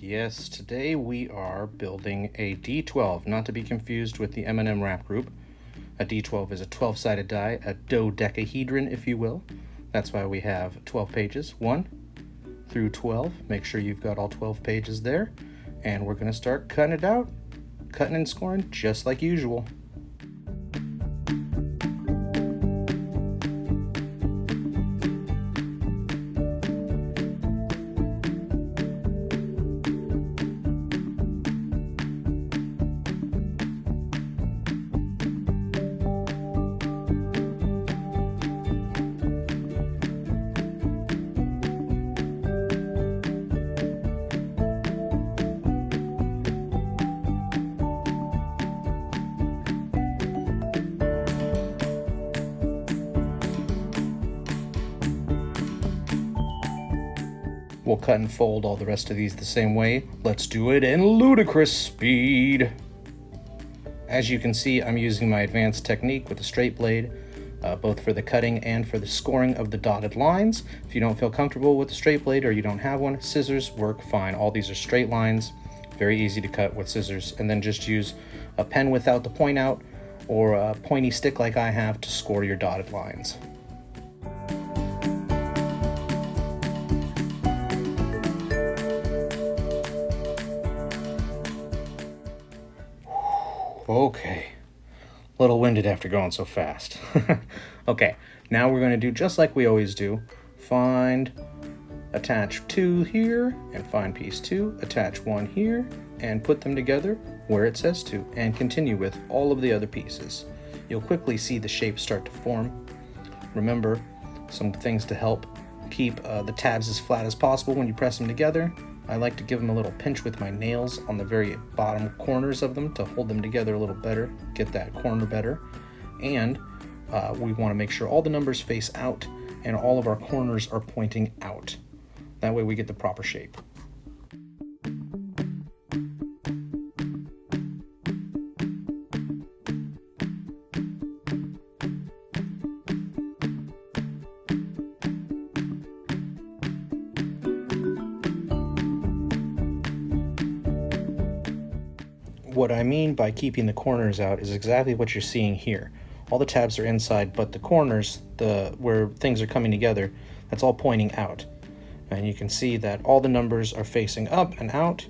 Yes, today we are building a D12, not to be confused with the M&M wrap group. A D12 is a 12-sided die, a dodecahedron, if you will. That's why we have 12 pages, 1 through 12. Make sure you've got all 12 pages there. And we're going to start cutting it out, cutting and scoring just like usual. We'll cut and fold all the rest of these the same way. Let's do it in ludicrous speed. As you can see, I'm using my advanced technique with a straight blade, both for the cutting and for the scoring of the dotted lines. If you don't feel comfortable with the straight blade or you don't have one, scissors work fine. All these are straight lines, very easy to cut with scissors. And then just use a pen without the point out or a pointy stick like I have to score your dotted lines. Okay, a little winded after going so fast. Okay, now we're going to do just like we always do. Find attach 2 here, and find piece 2, attach 1 here, and put them together where it says to, and continue with all of the other pieces. You'll quickly see the shape start to form. Remember, some things to help keep the tabs as flat as possible when you press them together. I like to give them a little pinch with my nails on the very bottom corners of them to hold them together a little better, get that corner better. And we want to make sure all the numbers face out and all of our corners are pointing out. That way we get the proper shape. What I mean by keeping the corners out is exactly what you're seeing here. All the tabs are inside, but the corners, where things are coming together, that's all pointing out. And you can see that all the numbers are facing up and out,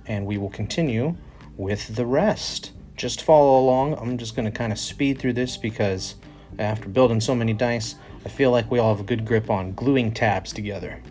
and we will continue with the rest. Just follow along. I'm just going to kind of speed through this because after building so many dice, I feel like we all have a good grip on gluing tabs together.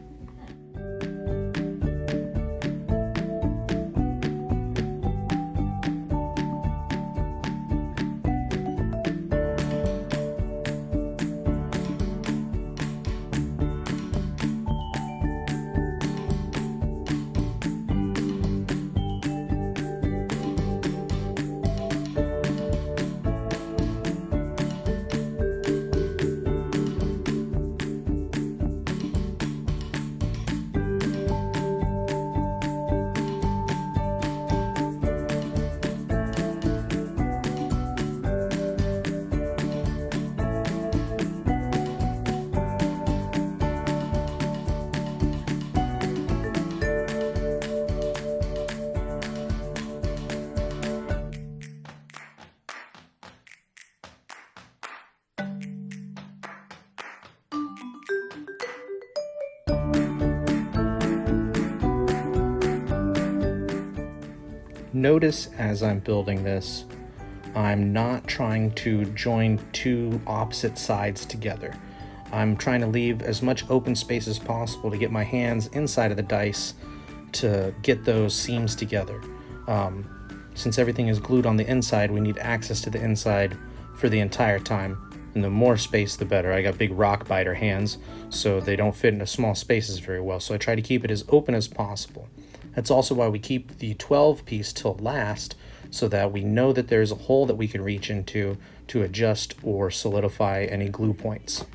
Notice as I'm building this, I'm not trying to join two opposite sides together. I'm trying to leave as much open space as possible to get my hands inside of the dice to get those seams together. Since everything is glued on the inside, we need access to the inside for the entire time. And the more space, the better. I got big rock biter hands, so they don't fit into small spaces very well. So I try to keep it as open as possible. That's also why we keep the 12 piece till last, so that we know that there's a hole that we can reach into to adjust or solidify any glue points.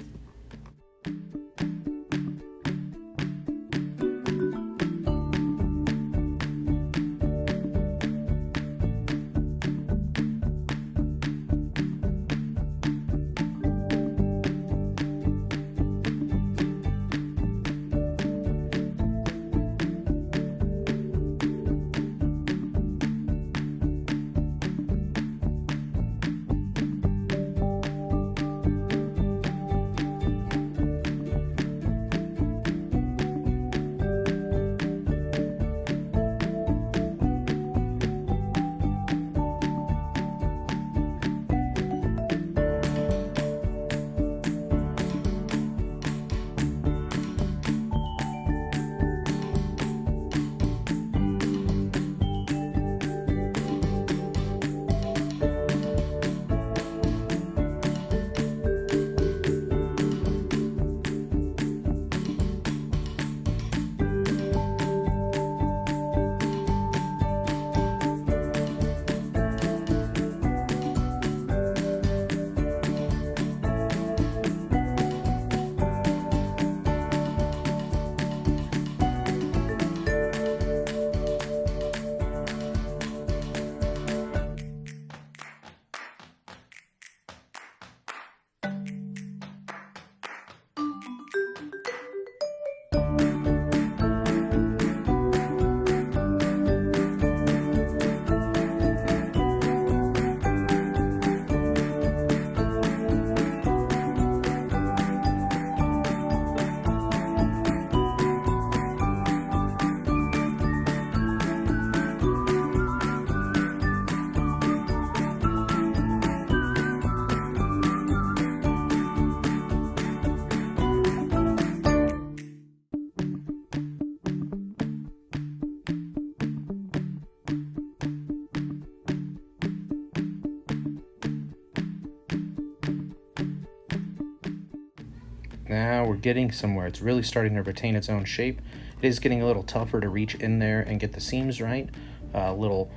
we're getting somewhere. It's really starting to retain its own shape. It is getting a little tougher to reach in there and get the seams right. Little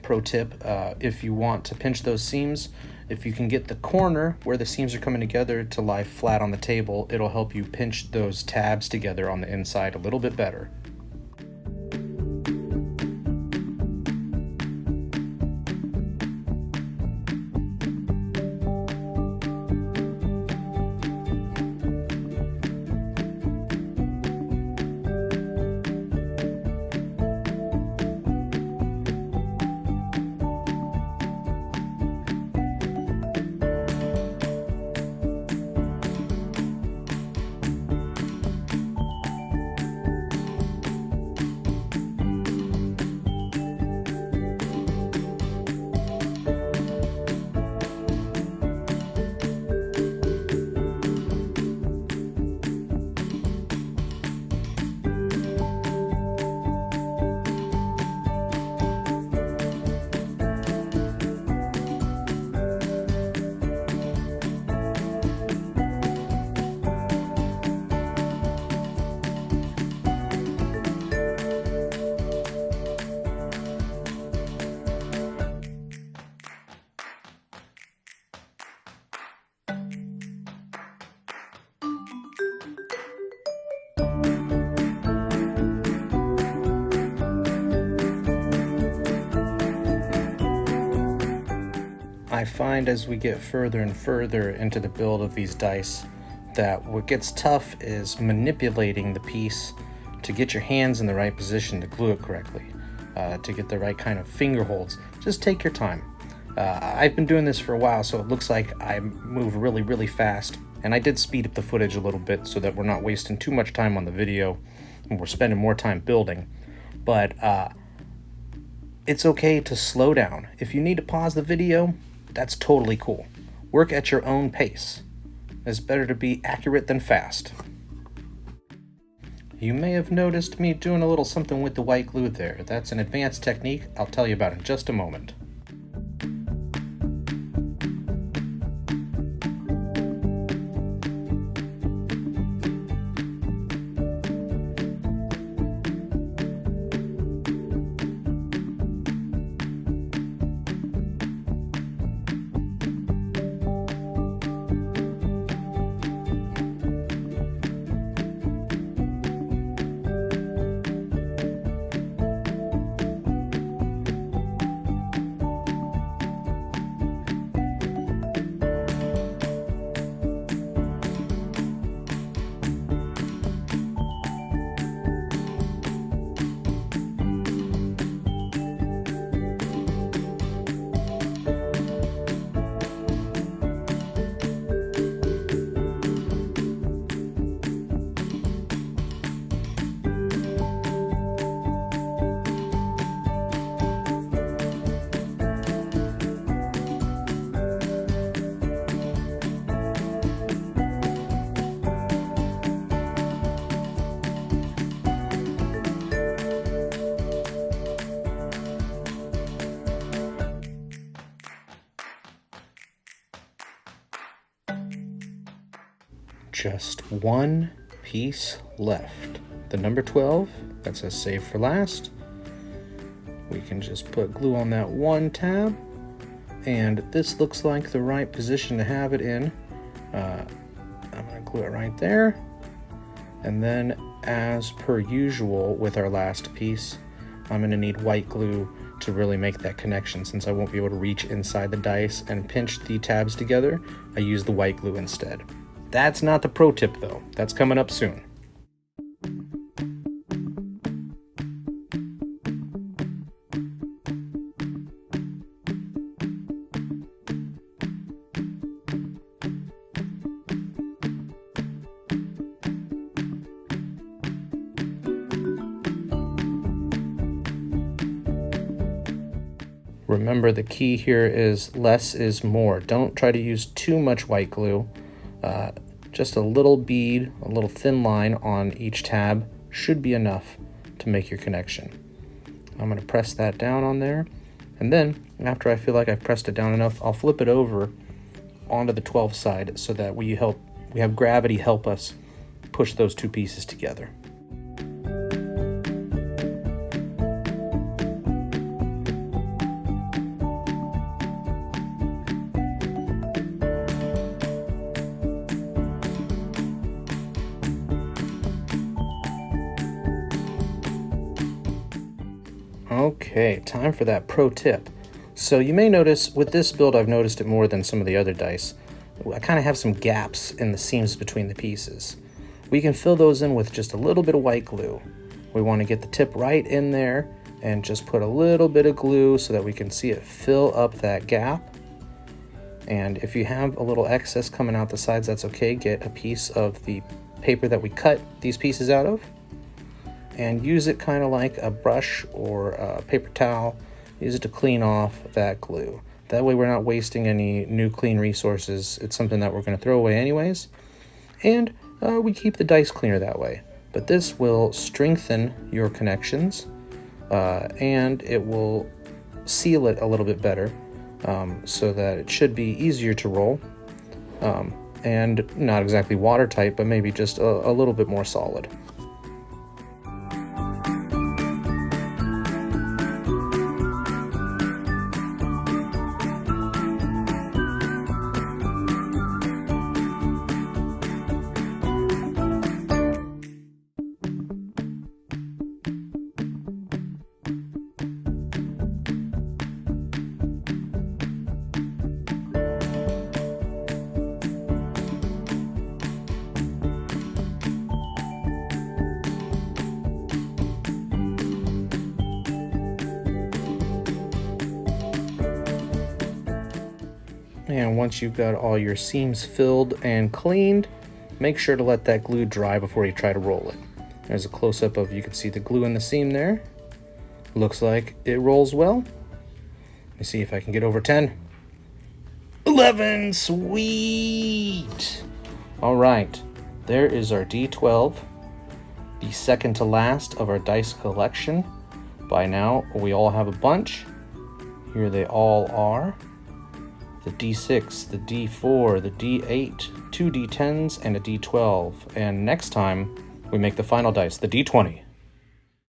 pro tip, if you want to pinch those seams, if you can get the corner where the seams are coming together to lie flat on the table, it'll help you pinch those tabs together on the inside a little bit better. I find as we get further and further into the build of these dice that what gets tough is manipulating the piece to get your hands in the right position to glue it correctly, to get the right kind of finger holds. Just take your time. I've been doing this for a while, so it looks like I move really fast, and I did speed up the footage a little bit so that we're not wasting too much time on the video and we're spending more time building. But it's okay to slow down. If you need to pause the video, that's totally cool. Work at your own pace. It's better to be accurate than fast. You may have noticed me doing a little something with the white glue there. That's an advanced technique I'll tell you about in just a moment. Just one piece left. The number 12, that says save for last. We can just put glue on that one tab, and this looks like the right position to have it in. I'm gonna glue it right there. And then, as per usual with our last piece, I'm gonna need white glue to really make that connection. Since I won't be able to reach inside the dice and pinch the tabs together, I use the white glue instead. That's not the pro tip though. That's coming up soon. Remember, the key here is less is more. Don't try to use too much white glue. Just a little bead, a little thin line on each tab should be enough to make your connection. I'm going to press that down on there, and then after I feel like I've pressed it down enough, I'll flip it over onto the 12 side so that we we have gravity help us push those two pieces together. Okay, time for that pro tip. So you may notice with this build, I've noticed it more than some of the other dice. I kind of have some gaps in the seams between the pieces. We can fill those in with just a little bit of white glue. We want to get the tip right in there and just put a little bit of glue so that we can see it fill up that gap. And if you have a little excess coming out the sides, that's okay. Get a piece of the paper that we cut these pieces out of and use it kind of like a brush or a paper towel. Use it to clean off that glue. That way we're not wasting any new clean resources. It's something that we're going to throw away anyways. And we keep the dice cleaner that way. But this will strengthen your connections and it will seal it a little bit better so that it should be easier to roll and not exactly watertight, but maybe just a little bit more solid. And once you've got all your seams filled and cleaned, make sure to let that glue dry before you try to roll it. There's a close-up of, you can see the glue in the seam there. Looks like it rolls well. Let me see if I can get over 10. 11, sweet! All right, there is our D12, the second to last of our dice collection. By now, we all have a bunch. Here they all are. The D6, the D4, the D8, 2 D10s, and a D12. And next time, we make the final dice, the D20.